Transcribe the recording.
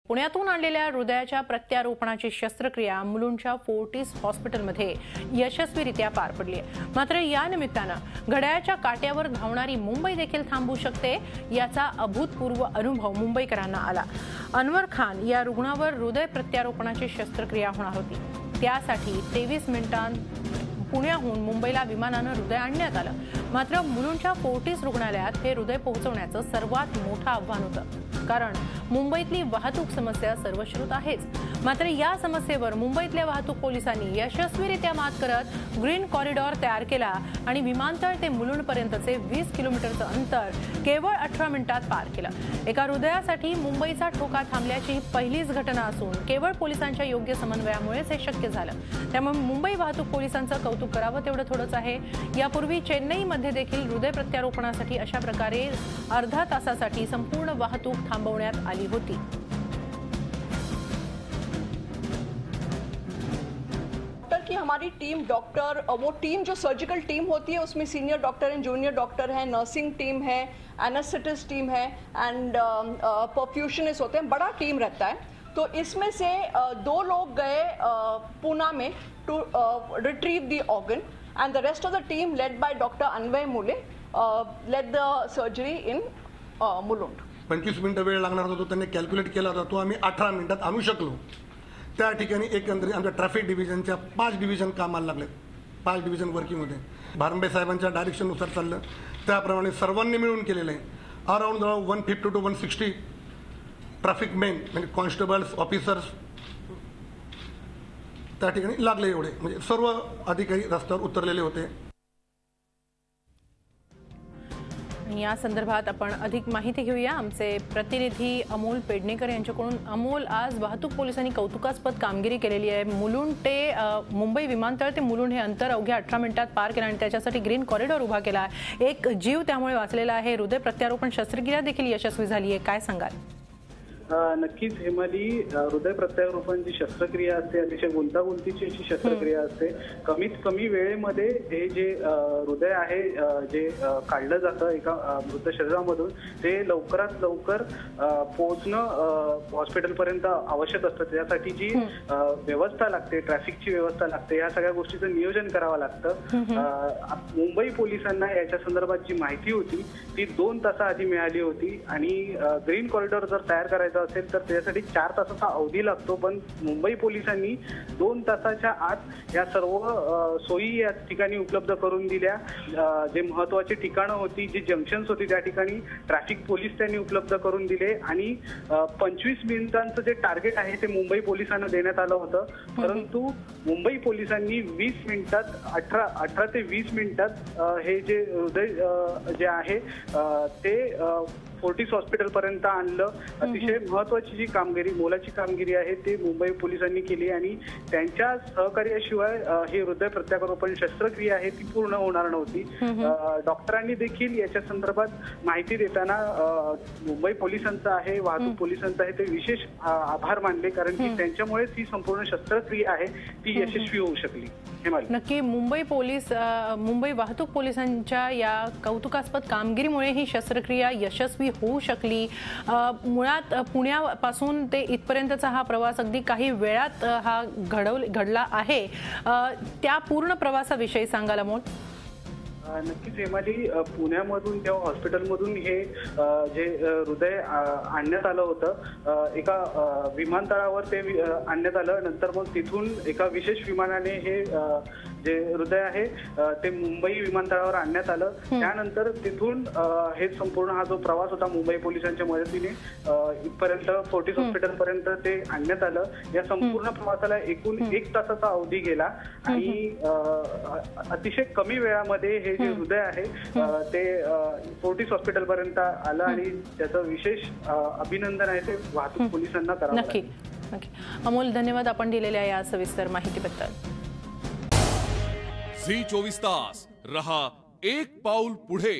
पुण्यातून आणलेल्या हृदयाच्या प्रत्यारोपणाची शस्त्रक्रिया मुलुंडच्या फोर्टिस हॉस्पिटलमध्ये यशस्वीरित्या पार पडली आहे। मात्र या निमित्तानं घड्याळाच्या काट्यावर धावणारी मुंबई देखील थांबू शकते याचा अभूतपूर्व अनुभव मुंबईकरांना आला। अनवर खान या रुग्णावर हृदय प्रत्यारोपणाची शस्त्रक्रिया होणार होती। त्यासाठी 23 मिनिटांत पुण्याहून मुंबईला विमानानं हृदय आणण्यात आलं। मात्र मुलुंडच्या फोर्टिस रुग्णालयात हे हृदय पोहोचवण्याचं सर्वात मोठं आव्हान होतं, कारण मुंबईतली वाहतूक समस्या सर्वश्रुत आहेच। मात्र या समस्येवर मुंबईतल्या वाहतूक पोलिसांनी यशस्वीरित्या मात करत ग्रीन कॉरिडॉर तयार केला आणि विमानतळ ते मुलुंडपर्यंतचे 20 किलोमीटरचं अंतर केवळ 18 मिनिटात पार केलं। एका हृदयासाठी मुंबईचा ठोका थांबल्याची ही पहिलीच घटना असून केवळ पोलिसांच्या योग्य समन्वयामुळेच हे शक्य झालं। त्यामुळे मुंबई वाहतूक पोलिसांचं कौतुक करावं तेवढं थोडंच आहे। यापूर्वी चेन्नईमध्ये देखील हृदय प्रत्यारोपणासाठी अशा प्रकारे अर्धा तासासाठी संपूर्ण वाहतूक थांबवण्यात आली होती। कि हमारी टीम डॉक्टर, वो टीम जो सर्जिकल टीम होती है उसमें senior doctor end junior doctor हैं, नर्सिंग टीम है, एनेस्थेटिस्ट टीम है एंड परफ्यूशनिस्ट होते हैं। बड़ा टीम रहता है। तो इसमें से 2 लोग गए पूना में to retrieve the organ and the rest of the team led by doctor Anvay Mule led the surgery in Mulund. 25 मिनिटं वेळ लागणार होता, तो त्यांनी कॅल्क्युलेट केला होता, तो आम्ही 18 मिनिटात आणू शकलो। त्या ठिकाणी एकंदरीत आमच्या ट्रॅफिक डिव्हिजनच्या 5 डिव्हिजन कामाला लागले, 5 डिव्हिजन वर्किंग होते। भारंबे साहेबांच्या डायरेक्शननुसार चाललं, त्याप्रमाणे सर्वांनी मिळून केलेलं आहे। अराउंड 150 to 160 ट्रॅफिक मेन म्हणजे कॉन्स्टेबल्स, ऑफिसर्स त्या ठिकाणी लागले। एवढे म्हणजे सर्व अधिकारी रस्त्यावर उतरलेले होते। या संदर्भात आपण अधिक माहिती घेऊया आमचे प्रतिनिधी अमोल पेडणेकर यांच्याकडून। अमोल, आज वाहतूक पोलिसांनी कौतुकास्पद कामगिरी केलेली आहे। मुलुंड ते मुंबई विमानतळ ते मुलुंड हे अंतर अवघ्या 18 मिनिटात पार केलं आणि त्याच्यासाठी ग्रीन कॉरिडॉर उभा केला आहे। एक जीव त्यामुळे वाचलेला आहे। हृदय प्रत्यारोपण शस्त्रक्रिया देखील यशस्वी झाली आहे, काय सांगाल? नक्कीच हेमाली, हृदय प्रत्यारोपण जी शस्त्रक्रिया असते अतिशय गुंतागुंतीची अशी शस्त्रक्रिया असते। कमीत कमी वेळेमध्ये हे जे हृदय आहे जे काढलं जातं एका मृत शरीरामधून, ते लवकरात लवकर पोहोचणं हॉस्पिटलपर्यंत आवश्यक असतं। त्यासाठी जी व्यवस्था लागते, ट्रॅफिकची व्यवस्था लागते, या सगळ्या गोष्टीचं नियोजन करावं लागतं। मुंबई पोलिसांना याच्या संदर्भात जी माहिती होती ती 2 तासाआधी मिळाली होती आणि ग्रीन कॉरिडॉर जर तयार करायचा असेल तर त्यासाठी 4 तासाचा अवधी लागतो, पण मुंबई पोलिसांनी 2 तासाच्या आत या सर्व सोयी या ठिकाणी उपलब्ध करून दिल्या। जे महत्वाची ठिकाणं होती, जी जंक्शन्स होती, त्या ठिकाणी ट्रॅफिक पोलीस त्यांनी उपलब्ध करून दिले आणि 25 मिनिटांचं जे टार्गेट आहे ते मुंबई पोलिसांना देण्यात आलं होतं, परंतु मुंबई पोलिसांनी 20 मिनिटात 18 ते 20 मिनिटात हे जे हृदय जे आहे ते फोर्टिस हॉस्पिटल पर्यंत आणलं। अतिशय महत्वाची जी कामगिरी, मोलाची कामगिरी आहे ती मुंबई पोलिसांनी केली आणि त्यांच्या सहकार्याशिवाय हे हृदय प्रत्यारोपण शस्त्रक्रिया आहे ती पूर्ण होणार नव्हती। डॉक्टरांनी देखील याच्या संदर्भात माहिती देताना मुंबई पोलिसांचा आहे, वाहतूक पोलिसांचा आहे, ते विशेष आभार मानले, कारण की त्यांच्यामुळेच ही संपूर्ण शस्त्रक्रिया आहे ती यशस्वी होऊ शकली। नक्की मुंबई वाहतूक पोलिसांच्या या कौतुकास्पद कामगिरीमुळे ही शस्त्रक्रिया यशस्वी होऊ शकली। मुळात पुण्यापासून ते इथपर्यंतचा हा प्रवास अगदी काही वेळात हा घडला आहे। त्या पूर्ण प्रवासाविषयी सांगाल अमोल? नक्कीच हेमाली, पुण्यामधून जेव्हा हॉस्पिटलमधून हे जे हृदय आणण्यात आलं होतं एका विमानतळावर ते आणण्यात आलं, नंतर मग तिथून एका विशेष विमानाने हे जे हृदय आहे ते मुंबई विमानतळावर आणण्यात आलं। त्यानंतर तिथून हे संपूर्ण हा जो प्रवास होता मुंबई पोलिसांच्या मदतीने इथपर्यंत फोर्टिस हॉस्पिटल पर्यंत ते आणण्यात आलं। या संपूर्ण प्रवासाला एकूण 1 तासाचा अवधी गेला आणि अतिशय कमी वेळामध्ये हे जे हृदय आहे ते फोर्टिस हॉस्पिटल पर्यंत आलं आणि त्याचं विशेष अभिनंदन आहे ते वाहतूक पोलिसांना करावं लागेल। नक्की अमोल, धन्यवाद आपण दिलेल्या या सविस्तर माहितीबद्दल। झी 24 तास रहा एक पाऊल पुढे।